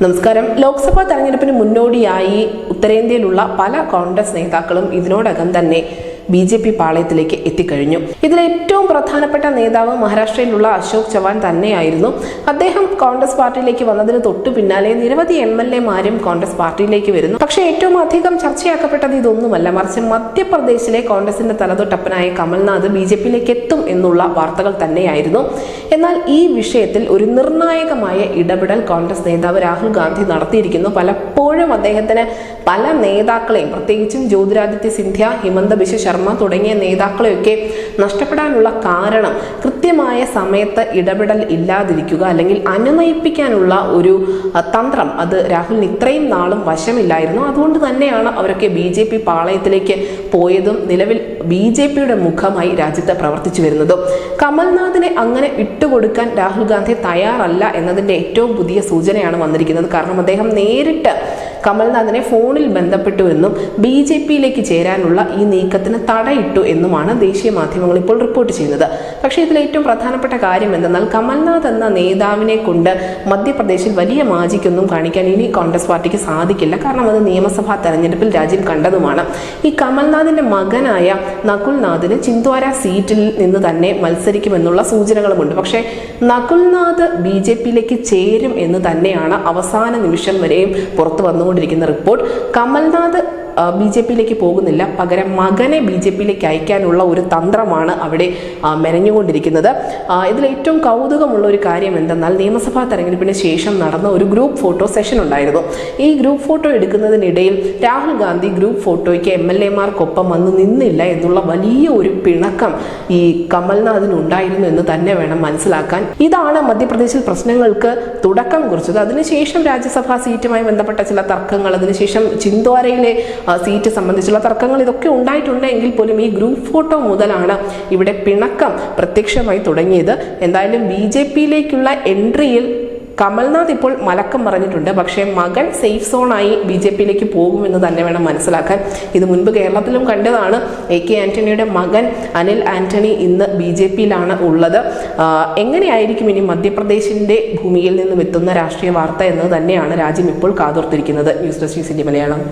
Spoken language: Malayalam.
നമസ്കാരം. ലോക്സഭാ തെരഞ്ഞെടുപ്പിന് മുന്നോടിയായി ഉത്തരേന്ത്യയിലുള്ള പല കോൺഗ്രസ് നേതാക്കളും ഇതിനോടകം തന്നെ BJP പാളയത്തിലേക്ക് എത്തിക്കഴിഞ്ഞു. ഇതിൽ ഏറ്റവും പ്രധാനപ്പെട്ട നേതാവ് മഹാരാഷ്ട്രയിലുള്ള അശോക് ചവാൻ തന്നെയായിരുന്നു. അദ്ദേഹം കോൺഗ്രസ് പാർട്ടിയിലേക്ക് വന്നതിന് തൊട്ടു പിന്നാലെ നിരവധി MLA-മാരും കോൺഗ്രസ് പാർട്ടിയിലേക്ക് വരുന്നു. പക്ഷേ ഏറ്റവും അധികം ചർച്ചയാക്കപ്പെട്ടത് ഇതൊന്നുമല്ല, മറിച്ച് മധ്യപ്രദേശിലെ കോൺഗ്രസിന്റെ തലതൊട്ടപ്പനായ കമൽനാഥ് BJP-യിലേക്ക് എത്തും എന്നുള്ള വാർത്തകൾ തന്നെയായിരുന്നു. എന്നാൽ ഈ വിഷയത്തിൽ ഒരു നിർണായകമായ ഇടപെടൽ കോൺഗ്രസ് നേതാവ് രാഹുൽ ഗാന്ധി നടത്തിയിരിക്കുന്നു. പലപ്പോഴും അദ്ദേഹത്തിന് പല നേതാക്കളെയും, പ്രത്യേകിച്ചും ജ്യോതിരാദിത്യ സിന്ധ്യ, ഹിമന്ത ബിശ്വ ശർമ്മ തുടങ്ങിയ നേതാക്കളെയൊക്കെ നഷ്ടപ്പെടാനുള്ള കാരണം കൃത്യമായ സമയത്ത് ഇടപെടൽ ഇല്ലാതിരിക്കുക, അല്ലെങ്കിൽ അനുനയിപ്പിക്കാനുള്ള ഒരു തന്ത്രം അത് രാഹുലിന് ഇത്രയും നാളും വശമില്ലായിരുന്നു. അതുകൊണ്ട് തന്നെയാണ് അവരൊക്കെ BJP പാളയത്തിലേക്ക് പോയതും നിലവിൽ BJP-യുടെ മുഖമായി രാജ്യത്ത് പ്രവർത്തിച്ചു വരുന്നതും. കമൽനാഥിനെ അങ്ങനെ വിട്ടുകൊടുക്കാൻ രാഹുൽ ഗാന്ധി തയ്യാറല്ല എന്നതിൻ്റെ ഏറ്റവും പുതിയ സൂചനയാണ് വന്നിരിക്കുന്നത്. കാരണം അദ്ദേഹം നേരിട്ട് കമൽനാഥിനെ ഫോണിൽ ബന്ധപ്പെട്ടു എന്നും BJP-യിലേക്ക് ചേരാനുള്ള ഈ നീക്കത്തിന് തടയിട്ടു എന്നുമാണ് ദേശീയ മാധ്യമങ്ങൾ ഇപ്പോൾ റിപ്പോർട്ട് ചെയ്യുന്നത്. പക്ഷേ ഇതിൽ ഏറ്റവും പ്രധാനപ്പെട്ട കാര്യം എന്തെന്നാൽ കമൽനാഥ് എന്ന നേതാവിനെ കൊണ്ട് മധ്യപ്രദേശിൽ വലിയ മാജിക്കൊന്നും കാണിക്കാൻ ഇനി കോൺഗ്രസ് പാർട്ടിക്ക് സാധിക്കില്ല. കാരണം അത് നിയമസഭാ തെരഞ്ഞെടുപ്പിൽ രാജ്യം കണ്ടതുമാണ്. ഈ കമൽനാഥിന്റെ മകനായ നകുൽനാഥിന് ചിന്ദ്വാര സീറ്റിൽ നിന്ന് തന്നെ മത്സരിക്കുമെന്നുള്ള സൂചനകളുമുണ്ട്. പക്ഷേ നകുൽനാഥ് BJP-യിലേക്ക് ചേരും എന്ന് തന്നെയാണ് അവസാന നിമിഷം വരെയും പുറത്തു വന്നുകൊണ്ടിരിക്കുന്ന റിപ്പോർട്ട്. കമൽനാഥ് BJP-യിലേക്ക് പോകുന്നില്ല, പകരം മകനെ BJP-യിലേക്ക് അയക്കാനുള്ള ഒരു തന്ത്രമാണ് അവിടെ മെനഞ്ഞുകൊണ്ടിരിക്കുന്നത്. ഇതിൽ ഏറ്റവും കൗതുകമുള്ള ഒരു കാര്യം എന്തെന്നാൽ നിയമസഭാ തെരഞ്ഞെടുപ്പിന് ശേഷം നടന്ന ഒരു ഗ്രൂപ്പ് ഫോട്ടോ സെഷൻ ഉണ്ടായിരുന്നു. ഈ ഗ്രൂപ്പ് ഫോട്ടോ എടുക്കുന്നതിനിടയിൽ രാഹുൽ ഗാന്ധി ഗ്രൂപ്പ് ഫോട്ടോയ്ക്ക് MLA-മാർക്കൊപ്പം വന്ന് നിന്നില്ല എന്നുള്ള വലിയ ഒരു പിണക്കം ഈ കമൽനാഥിന് ഉണ്ടായിരുന്നു എന്ന് തന്നെ വേണം മനസ്സിലാക്കാൻ. ഇതാണ് മധ്യപ്രദേശിൽ പ്രശ്നങ്ങൾക്ക് തുടക്കം കുറിച്ചത്. അതിനുശേഷം രാജ്യസഭാ സീറ്റുമായി ബന്ധപ്പെട്ട ചില തർക്കങ്ങൾ, അതിനുശേഷം ചിന്ദ്വാരയിലെ സീറ്റ് സംബന്ധിച്ചുള്ള തർക്കങ്ങൾ, ഇതൊക്കെ ഉണ്ടായിട്ടുണ്ടെങ്കിൽ പോലും ഈ ഗ്രൂപ്പ് ഫോട്ടോ മുതലാണ് ഇവിടെ പിണക്കം പ്രത്യക്ഷമായി തുടങ്ങിയത്. എന്തായാലും BJP-യിലേക്കുള്ള എൻട്രിയിൽ കമൽനാഥ് ഇപ്പോൾ മലക്കം പറഞ്ഞിട്ടുണ്ട്. പക്ഷേ മകൻ സേഫ് സോണായി BJP-യിലേക്ക് പോകുമെന്ന് തന്നെ വേണം മനസ്സിലാക്കാൻ. ഇത് മുൻപ് കേരളത്തിലും കണ്ടതാണ്. AK ആന്റണിയുടെ മകൻ അനിൽ ആന്റണി ഇന്ന് BJP-യിലാണ് ഉള്ളത്. എങ്ങനെയായിരിക്കും ഇനി മധ്യപ്രദേശിന്റെ ഭൂമിയിൽ നിന്നും എത്തുന്ന രാഷ്ട്രീയ വാർത്ത എന്നത് തന്നെയാണ് രാജ്യം ഇപ്പോൾ കാതോർത്തിരിക്കുന്നത്. News desk Malayalam.